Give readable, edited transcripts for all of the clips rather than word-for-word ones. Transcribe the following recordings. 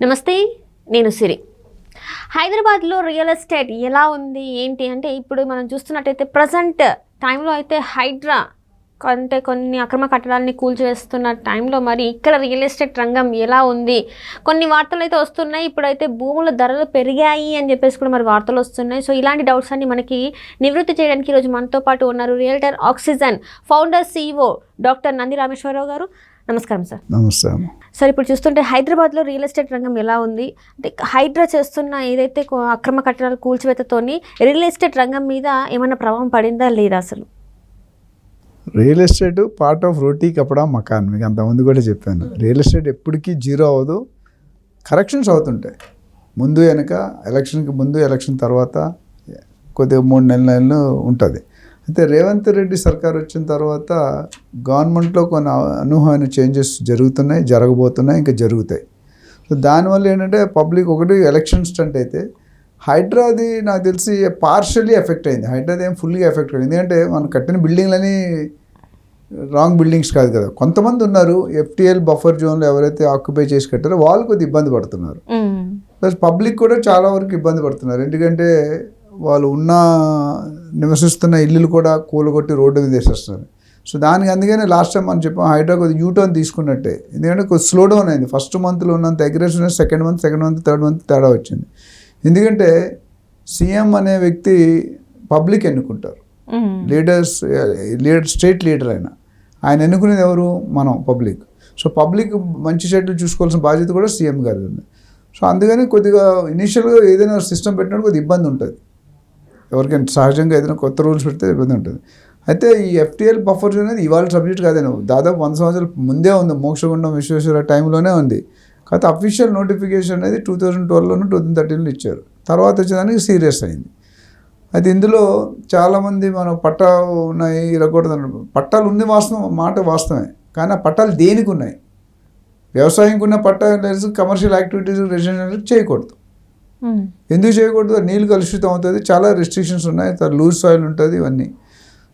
నమస్తే, నేను సిరి. హైదరాబాద్లో రియల్ ఎస్టేట్ ఎలా ఉంది ఏంటి అంటే, ఇప్పుడు మనం చూస్తున్నట్టయితే ప్రజెంట్ టైంలో అయితే హైడ్రా అంటే కొన్ని అక్రమ కట్టడాలని కూల్చివేస్తున్న టైంలో మరి ఇక్కడ రియల్ ఎస్టేట్ రంగం ఎలా ఉంది, కొన్ని వార్తలు అయితే వస్తున్నాయి. ఇప్పుడైతే భూముల ధరలు పెరిగాయి అని చెప్పేసి కూడా మరి వార్తలు వస్తున్నాయి. సో ఇలాంటి డౌట్స్ అన్ని మనకి నివృత్తి చేయడానికి ఈరోజు మనతో పాటు ఉన్నారు realtor oxygen founder CEO doctor Nandi Rameshwar Rao గారు. నమస్కారం సార్. నమస్తే సార్, ఇప్పుడు చూస్తుంటే హైదరాబాద్లో రియల్ ఎస్టేట్ రంగం ఎలా ఉంది అంటే, హైడ్రా చేస్తున్న ఏదైతే అక్రమ కట్టడాలు కూల్చివేతతోని రియల్ ఎస్టేట్ రంగం మీద ఏమైనా ప్రభావం పడిందా లేదా? అసలు రియల్ ఎస్టేట్ పార్ట్ ఆఫ్ రోటీ కపడా మకాన్, మీకు అంతకుముందు కూడా చెప్పాను. రియల్ ఎస్టేట్ ఎప్పటికీ జీరో అవ్వదు, కరెక్షన్స్ అవుతుంటాయి. ముందు వెనక, ఎలక్షన్కి ముందు ఎలక్షన్ తర్వాత కొద్దిగా 3 నెలలు ఉంటుంది. అయితే రేవంత్ రెడ్డి సర్కార్ వచ్చిన తర్వాత గవర్నమెంట్లో కొన్ని అనూహ్యమైన చేంజెస్ జరుగుతున్నాయి, జరగబోతున్నాయి, ఇంకా జరుగుతాయి. సో దానివల్ల ఏంటంటే పబ్లిక్ ఒకటి ఎలక్షన్ స్టంట్ అయితే హైడ్రాది నాకు తెలిసి పార్షియలీ ఎఫెక్ట్ అయింది. హైడ్రాది ఏం ఫుల్గా ఎఫెక్ట్ అయింది. ఎందుకంటే మనం కట్టిన బిల్డింగ్లని రాంగ్ బిల్డింగ్స్ కాదు కదా, కొంతమంది ఉన్నారు FTL బఫర్ జోన్లో ఎవరైతే ఆక్యుపై చేసి కట్టారో వాళ్ళు కొద్దిగా ఇబ్బంది పడుతున్నారు. ప్లస్ పబ్లిక్ కూడా చాలా వరకు ఇబ్బంది పడుతున్నారు. ఎందుకంటే వాళ్ళు నివసిస్తున్న ఇల్లులు కూడా కూలగొట్టి రోడ్డు మీద వేసేస్తున్నారు. సో దానికి అందుకనే లాస్ట్ టైం మనం చెప్పాం హైడ్రా కొద్దిగా యూటర్న్ తీసుకున్నట్టే. ఎందుకంటే కొద్దిగా స్లో డౌన్ అయింది. ఫస్ట్ మంత్లో ఉన్నంత aggressive second month, third month తేడా వచ్చింది. ఎందుకంటే సీఎం అనే వ్యక్తి పబ్లిక్ ఎన్నుకుంటారు, స్టేట్ లీడర్ ఆయన ఎన్నుకునేది ఎవరు? మనం పబ్లిక్. సో పబ్లిక్ మంచి చెడ్డలు చూసుకోవాల్సిన బాధ్యత కూడా సీఎం గారి ఉంది. సో అందుకని కొద్దిగా ఇనీషియల్గా ఏదైనా సిస్టమ్ పెట్టినప్పుడు కొద్దిగా ఇబ్బంది ఉంటుంది. ఎవరికైనా సహజంగా ఏదైనా కొత్త రూల్స్ పెడితే ఇబ్బంది ఉంటుంది. అయితే ఈ FTL బఫర్ జోన్ అనేది ఇవాళ సబ్జెక్ట్ కాదే, దాదాపు 100 సంవత్సరాల ముందే ఉంది. మోక్షగుండం విశ్వేశ్వర టైంలోనే ఉంది. కాకపోతే అఫీషియల్ నోటిఫికేషన్ అనేది 2012లోనూ 2013లో ఇచ్చారు. తర్వాత వచ్చేదానికి సీరియస్ అయింది. అయితే ఇందులో చాలామంది మనం పట్టా ఉన్నాయి ఇరగకూడదు, పట్టాలు ఉంది వాస్తవం, మాట వాస్తవమే. కానీ ఆ పట్టాలు దేనికి ఉన్నాయి? వ్యవసాయంకి ఉన్న పట్టా, కమర్షియల్ యాక్టివిటీస్ రెసిడెన్షియల్ చేయకూడదు. ఎందుకు చేయకూడదు? నీళ్ళు కలుషితం అవుతుంది, చాలా రెస్ట్రిక్షన్స్ ఉన్నాయి, లూజ్ సాయిల్ ఉంటుంది, ఇవన్నీ.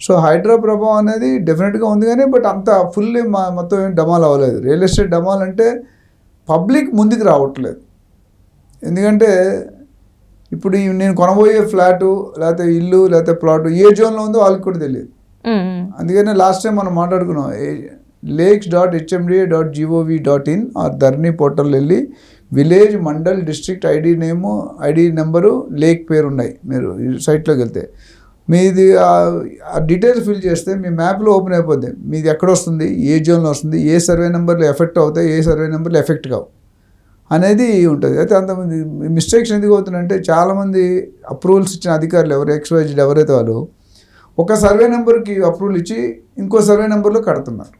సో హైడ్రా ప్రభావం అనేది డెఫినెట్గా ఉంది, కానీ బట్ అంత ఫుల్లీ మొత్తం ఏం డమాల్ అవ్వలేదు. రియల్ ఎస్టేట్ డమాల్ అంటే పబ్లిక్ ముందుకు రావట్లేదు. ఎందుకంటే ఇప్పుడు నేను కొనబోయే ఫ్లాటు లేకపోతే ఇల్లు లేకపోతే ప్లాటు ఏ జోన్లో ఉందో వాళ్ళకి కూడా తెలియదు. అందుకనే లాస్ట్ టైం మనం మాట్లాడుకున్నాం, lakes.hmda.gov.in ఆర్ ధర్నీ పోర్టల్ వెళ్ళి విలేజ్, మండల్, డిస్ట్రిక్ట్, ఐడి నేము, ఐడి నెంబరు, లేక్ పేరు ఉన్నాయి. మీరు సైట్లోకి వెళ్తే మీది ఆ డీటెయిల్స్ ఫిల్ చేస్తే మీ మ్యాప్లో ఓపెన్ అయిపోద్ది. మీది ఎక్కడ వస్తుంది, ఏ జోన్లో వస్తుంది, ఏ సర్వే నెంబర్లు ఎఫెక్ట్ అవుతాయి, ఏ సర్వే నెంబర్లు ఎఫెక్ట్ కావు అనేది ఉంటుంది. అయితే అంతమంది మిస్టేక్స్ ఎందుకు అవుతున్నాయంటే, చాలామంది అప్రూవల్స్ ఇచ్చిన అధికారులు XYZ ఎవరైతే వాళ్ళు ఒక సర్వే నెంబర్కి అప్రూవల్ ఇచ్చి ఇంకో సర్వే నెంబర్లో కడుతున్నారు.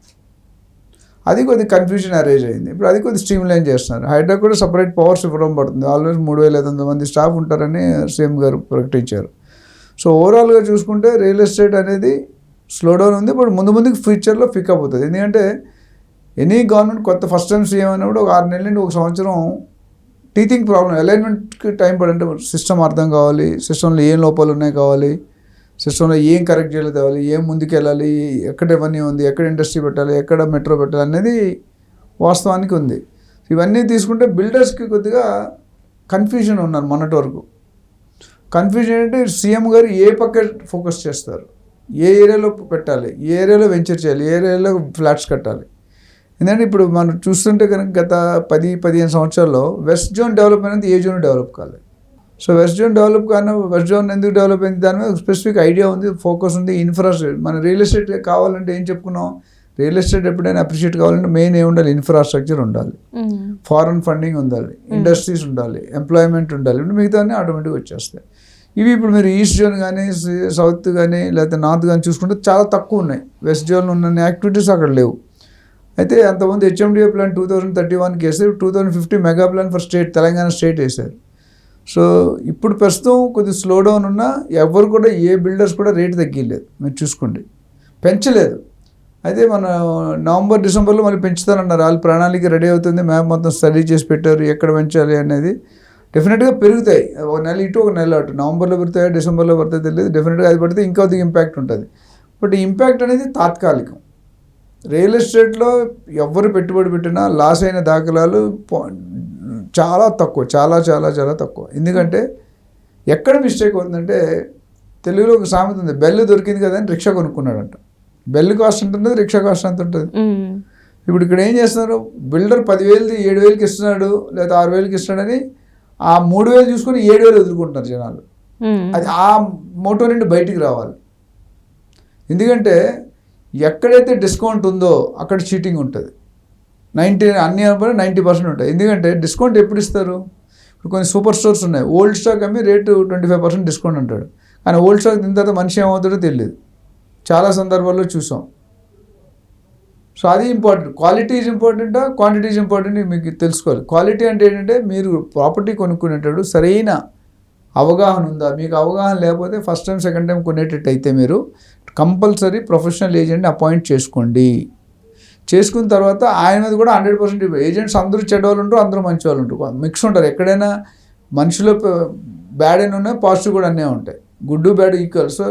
అది కొద్దిగా కన్ఫ్యూజన్ అరేంజ్ అయింది. ఇప్పుడు అది కొద్దిగా స్ట్రీమ్ లైన్ చేస్తున్నారు. హైడ్రా కూడా సపరేట్ పవర్స్ ఇవ్వడం పడుతుంది. ఆల్మోస్ట్ 3,500 మంది స్టాఫ్ ఉంటారని సీఎం గారు ప్రకటించారు. సో ఓవరాల్గా చూసుకుంటే రియల్ ఎస్టేట్ అనేది స్లో డౌన్ ఉంది. ఇప్పుడు ముందుకు ఫ్యూచర్లో పికప్ అవుతుంది. ఎందుకంటే ఎనీ గవర్నమెంట్ కొత్త ఫస్ట్ టైం సీఎం అయినప్పుడు ఒక 6 నెలల నుండి 1 సంవత్సరం టీచింగ్ ప్రాబ్లం, అలైన్మెంట్కి టైం పడంటే సిస్టమ్ అర్థం కావాలి, సిస్టంలో ఏం లోపాలు ఉన్నాయి కావాలి, సిస్టంలో ఏం కరెక్ట్ చేయలేదు కావాలి, ఏం ముందుకు వెళ్ళాలి, ఎక్కడ రెవెన్యూ ఉంది, ఎక్కడ ఇండస్ట్రీ పెట్టాలి, ఎక్కడ మెట్రో పెట్టాలి అనేది వాస్తవానికి ఉంది. ఇవన్నీ తీసుకుంటే బిల్డర్స్కి కొద్దిగా కన్ఫ్యూజన్ ఉన్నారు మొన్నటి వరకు. కన్ఫ్యూజన్ అంటే సీఎం గారు ఏ పక్క ఫోకస్ చేస్తారు, ఏ ఏరియాలో పెట్టాలి, ఏ ఏరియాలో వెంచర్ చేయాలి, ఏ ఏరియాలో ఫ్లాట్స్ కట్టాలి. ఎందుకంటే ఇప్పుడు మనం చూస్తుంటే కనుక గత 10-15 సంవత్సరాల్లో వెస్ట్ జోన్ డెవలప్ అనేది ఏ జోన్ డెవలప్ కాలేదు. సో వెస్ట్ జోన్ డెవలప్ కానీ వెస్ట్ జోన్ ఎందుకు డెవలప్ అయింది, దాని మీద స్పెసిఫిక్ ఐడియా ఉంది, ఫోకస్ ఉంది. ఇన్ఫ్రాస్ట్రక్చర్, మన రియల్ ఎస్టేట్ కావాలంటే ఏం చెప్పుకున్నాం, రియల్ ఎస్టేట్ ఎప్పుడైనా అప్రిషియేట్ కావాలంటే మెయిన్ ఏమి ఉండాలి, ఇన్ఫ్రాస్ట్రక్చర్ ఉండాలి, ఫారెన్ ఫండింగ్ ఉండాలి, ఇండస్ట్రీస్ ఉండాలి, ఎంప్లాయ్మెంట్ ఉండాలి, మిగతా ఆటోమేటిక్గా వచ్చేస్తాయి. ఇవి ఇప్పుడు మీరు ఈస్ట్ జోన్ కానీ సౌత్ కానీ లేకపోతే నార్త్ కానీ చూసుకుంటే చాలా తక్కువ ఉన్నాయి. వెస్ట్ జోన్లో ఉన్న యాక్టివిటీస్ అక్కడ లేవు. అయితే అంతమంది HMDA ప్లాన్ 2031కి వేస్తే 2050 mega plan for state, Telangana state వేశారు. సో ఇప్పుడు ప్రస్తుతం కొద్దిగా స్లో డౌన్ ఉన్నా ఎవరు కూడా ఏ బిల్డర్స్ కూడా రేటు తగ్గిలేదు, మీరు చూసుకోండి, పెంచలేదు. అయితే మన నవంబర్, డిసెంబర్లో మళ్ళీ పెంచుతానన్నారు. వాళ్ళు ప్రణాళిక రెడీ అవుతుంది, మ్యాప్ మొత్తం స్టడీ చేసి పెట్టారు ఎక్కడ పెంచాలి అనేది. డెఫినెట్గా పెరుగుతాయి, ఒక నెల ఇటు ఒక నెల అటు, నవంబర్లో పెడతాయో డిసెంబర్లో పడితే తెలియదు. డెఫినెట్గా అది పడితే ఇంకా కొద్దిగా ఇంపాక్ట్ ఉంటుంది. బట్ ఈ ఇంపాక్ట్ అనేది తాత్కాలికం. రియల్ ఎస్టేట్లో ఎవరు పెట్టుబడి పెట్టినా లాస్ అయిన దాఖలాలు చాలా తక్కువ, చాలా చాలా చాలా తక్కువ. ఎందుకంటే ఎక్కడ మిస్టేక్ అవుతుందంటే, తెలుగులో ఒక సామెత ఉంది, బెల్ దొరికింది కదా అని రిక్షా కొనుక్కున్నాడంట. బెల్ కాస్ట్ ఎంత ఉంటుంది, రిక్షా కాస్ట్ ఎంత ఉంటుంది. ఇప్పుడు ఇక్కడ ఏం చేస్తున్నారు, బిల్డర్ 10,000 7,000కి ఇస్తున్నాడు లేదా 6,000కి ఇస్తున్నాడని ఆ 3,000 చూసుకొని 7,000 వదులుకుంటున్నారు జనాలు. అది ఆ మోటో నుండి బయటికి రావాలి. ఎందుకంటే ఎక్కడైతే డిస్కౌంట్ ఉందో అక్కడ చీటింగ్ ఉంటుంది. అన్ని 90% ఉంటాయి. ఎందుకంటే డిస్కౌంట్ ఎప్పుడు ఇస్తారు, ఇప్పుడు కొన్ని సూపర్ స్టోర్స్ ఉన్నాయి, ఓల్డ్ స్టాక్ అమ్మి రేటు 25% డిస్కౌంట్ అంటాడు, కానీ ఓల్డ్ స్టాక్ తిన్న తర్వాత మనిషి ఏమవుతాడో తెలియదు. చాలా సందర్భాల్లో చూసాం. సో అది ఇంపార్టెంట్. క్వాలిటీ ఈజ్ ఇంపార్టెంటా, క్వాంటిటీ ఈజ్ ఇంపార్టెంట్ మీకు తెలుసుకోవాలి. క్వాలిటీ అంటే ఏంటంటే, మీరు ప్రాపర్టీ కొనుక్కునేటప్పుడు సరైన అవగాహన ఉందా. మీకు అవగాహన లేకపోతే ఫస్ట్ టైం సెకండ్ టైం కొనేటట్టు అయితే మీరు కంపల్సరీ ప్రొఫెషనల్ ఏజెంట్ని అపాయింట్ చేసుకోండి. చేసుకున్న తర్వాత ఆయన మీద కూడా 100% ఏజెంట్స్ అందరూ చెడ్డవాళ్ళు ఉంటారు, అందరూ మంచి వాళ్ళు ఉంటారు, మిక్స్ ఉంటారు. ఎక్కడైనా మనుషులు బ్యాడ్ అని ఉన్నాయి, పాజిటివ్ కూడా అన్నీ ఉంటాయి. Good bad equal. So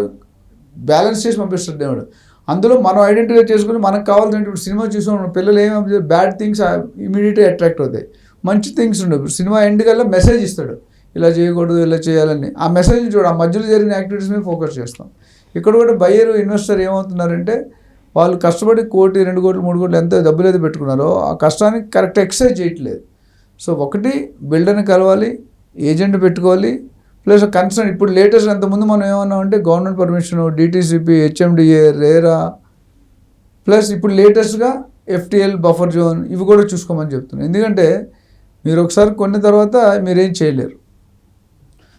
balance చేసి పంపిస్తారు దేవుడు. అందులో మనం ఐడెంటిఫై చేసుకుని మనకు కావాల్సిన ఇప్పుడు సినిమా చూసాం, పిల్లలు ఏమి బ్యాడ్ థింగ్స్ ఇమీడియట్గా అట్రాక్ట్ అవుతాయి, మంచి థింగ్స్ ఉండవు. సినిమా ఎండ్ కల్లా మెసేజ్ ఇస్తాడు, ఇలా చేయకూడదు ఇలా చేయాలని. ఆ మెసేజ్ చూడ, ఆ మధ్యలో జరిగిన యాక్టివిటీస్ మీద ఫోకస్ చేస్తాం. ఇక్కడ కూడా బయ్యర్ ఇన్వెస్టర్ ఏమవుతున్నారంటే, వాళ్ళు కష్టపడి 1 కోటి 2 కోట్లు 3 కోట్లు ఎంత డబ్బులు అయితే పెట్టుకున్నారో ఆ కష్టానికి కరెక్ట్ ఎక్సైజ్ చేయట్లేదు. సో ఒకటి బిల్డర్ని కలవాలి, ఏజెంట్ పెట్టుకోవాలి, ప్లస్ కన్సర్న్. ఇప్పుడు లేటెస్ట్ అంతకుముందు మనం ఏమన్నామంటే government permission, DTCP, HMDA, RERA, plus ఇప్పుడు లేటెస్ట్గా ఎఫ్టీఎల్, బఫర్ జోన్, ఇవి కూడా చూసుకోమని చెప్తున్నాను. ఎందుకంటే మీరు ఒకసారి కొన్న తర్వాత మీరేం చేయలేరు.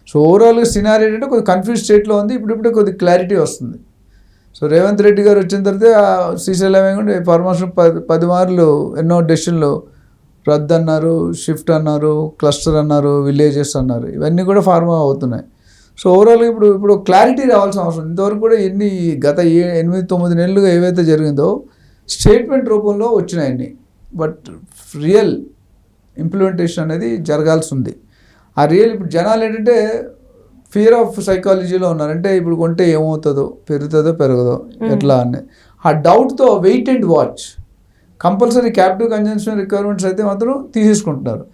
సో ఓవరాల్గా సినారీ ఏంటంటే కొద్దిగా కన్ఫ్యూజ్ స్టేట్లో ఉంది. ఇప్పుడిప్పుడే కొద్దిగా క్లారిటీ వస్తుంది. సో రేవంత్ రెడ్డి గారు వచ్చిన తర్వాత శ్రీశైలం కూడా పర్మిషన్ 10 మార్లు ఎన్నో డెసిషన్లు రద్దు అన్నారు, షిఫ్ట్ అన్నారు, క్లస్టర్ అన్నారు, విలేజెస్ అన్నారు, ఇవన్నీ కూడా ఫార్మ్ అవుతున్నాయి. సో ఓవరాల్గా ఇప్పుడు క్లారిటీ రావాల్సిన అవసరం. ఇంతవరకు కూడా గత 8-9 నెలలుగా ఏవైతే జరిగిందో స్టేట్మెంట్ రూపంలో వచ్చినాయన్ని, బట్ రియల్ ఇంప్లిమెంటేషన్ అనేది జరగాల్సి ఉంది. ఆ రియల్ ఇప్పుడు జనాలు ఏంటంటే ఫియర్ ఆఫ్ సైకాలజీలో ఉన్నారు. అంటే ఇప్పుడు కొంటే ఏమవుతుందో, పెరుగుతుందో పెరగదో ఎట్లా అని ఆ డౌట్తో wait and watch. Compulsory capital consumption requirements అయితే మాత్రం తీసేసుకుంటున్నారు.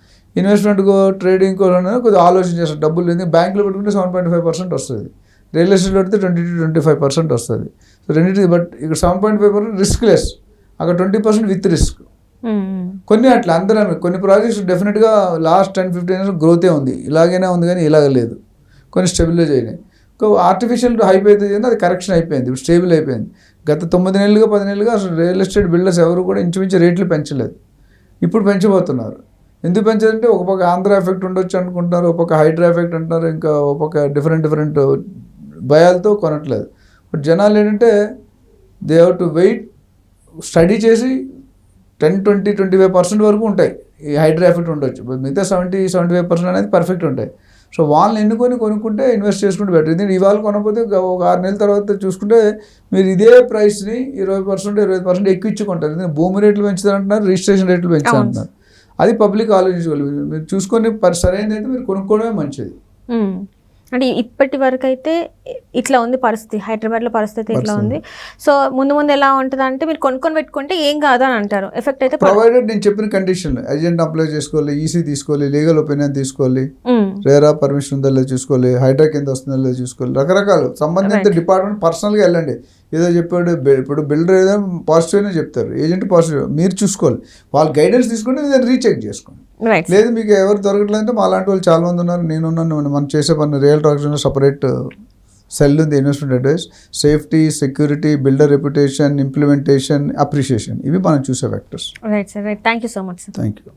ఇన్వెస్ట్మెంట్కో ట్రేడింగ్కో కొద్దిగా ఆలోచన చేస్తారు. డబ్బులు లేదు, బ్యాంకులో పెట్టుకుంటే 7.5% వస్తుంది, రియల్ ఎస్టేట్లో పెడితే 20-25% వస్తుంది. సో రెండింటి. బట్ ఇక్కడ 7.5% రిస్క్ లెస్, అక్కడ 20% విత్ రిస్క్. కొన్ని అట్లా అందరూ కొన్ని ప్రాజెక్ట్స్ డెఫినెట్గా లాస్ట్ 10-15 ఇయర్స్ గ్రోతే ఉంది, ఇలాగైనా ఉంది, కానీ ఇలాగ లేదు. కొన్ని స్టెబిలైజ్ అయినాయి. ఆర్టిఫిషియల్ హైప్ అయితే అది కరెక్షన్ అయిపోయింది, ఇప్పుడు స్టేబుల్ అయిపోయింది. గత 9 నెలలుగా 10 నెలలుగా అసలు రియల్ ఎస్టేట్ బిల్డర్స్ ఎవరు కూడా ఇంచుమించు రేట్లు పెంచలేదు. ఇప్పుడు పెంచబోతున్నారు. ఎందుకు పెంచారంటే ఒక పక్క ఆంధ్ర ఎఫెక్ట్ ఉండొచ్చు అనుకుంటున్నారు, ఒక పక్క హైడ్రా ఎఫెక్ట్ అంటున్నారు, ఇంకా ఒక పక్క డిఫరెంట్ భయాలతో కొనట్లేదు. బట్ జనాలు ఏంటంటే they have to wait, study చేసి 10-20-25% వరకు ఉంటాయి ఈ హైడ్రా ఎఫెక్ట్ ఉండొచ్చు. మిగతా 70-75% అనేది పర్ఫెక్ట్ ఉంటాయి. సో వాళ్ళని ఎన్నుకొని కొనుక్కుంటే ఇన్వెస్ట్ చేసుకుంటే బెటర్. ఎందుకంటే ఇవాళ కొనకపోతే ఒక 6 నెలల తర్వాత చూసుకుంటే మీరు ఇదే ప్రైస్ని 20% ఎక్కువ ఇచ్చుకుంటారు. ఎందుకంటే భూమి రేట్లు పెంచుతారంటున్నారు, రిజిస్ట్రేషన్ రేట్లు పెంచుతారంటున్నారు. అది పబ్లిక్ ఆలోచించుకోవాలి. మీరు చూసుకొని సరైనది అయితే మీరు కొనుక్కోవడమే మంచిది. అంటే ఇప్పటి వరకు అయితే ఇట్లా ఉంది పరిస్థితి, హైదరాబాద్లో పరిస్థితి ఇట్లా ఉంది. సో ముందు ఎలా ఉంటుంది అంటే మీరు కొనుక్కొని పెట్టుకుంటే ఏం కాదు అని అంటారు, ఎఫెక్ట్ అయితే ప్రొవైడెడ్ నేను చెప్పిన కండిషన్, ఏజెంట్ అప్లై చేసుకోవాలి, ఈసీ తీసుకోవాలి, లీగల్ ఒపీనియన్ తీసుకోవాలి, రేరా పర్మిషన్ ఉందో లేదో చూసుకోవాలి, హైడ్రా కింద వస్తుందో లేదో చూసుకోవాలి, రకరకాలు సంబంధిత డిపార్ట్మెంట్ పర్సనల్గా వెళ్ళండి. ఏదో చెప్పాడు, ఇప్పుడు బిల్డర్ ఏదో పాజిటివ్నే చెప్తారు, ఏజెంట్ పాజిటివ్, మీరు చూసుకోవాలి. వాళ్ళ గైడెన్స్ తీసుకుంటే దాన్ని రీచెక్ చేసుకోండి. లేదు మీకు ఎవరు దొరకట్లేదంటే మా లాంటి వాళ్ళు చాలా మంది ఉన్నారు, నేనున్నాను. మనం చేసే పని రియల్ ట్రాక్షన్ సపరేట్ సెల్ ఉంది, investment advice, safety, security, builder reputation, implementation, appreciation, ఇవి మనం చూసే factors. Right sir, right. Thank you so much sir. Thank you.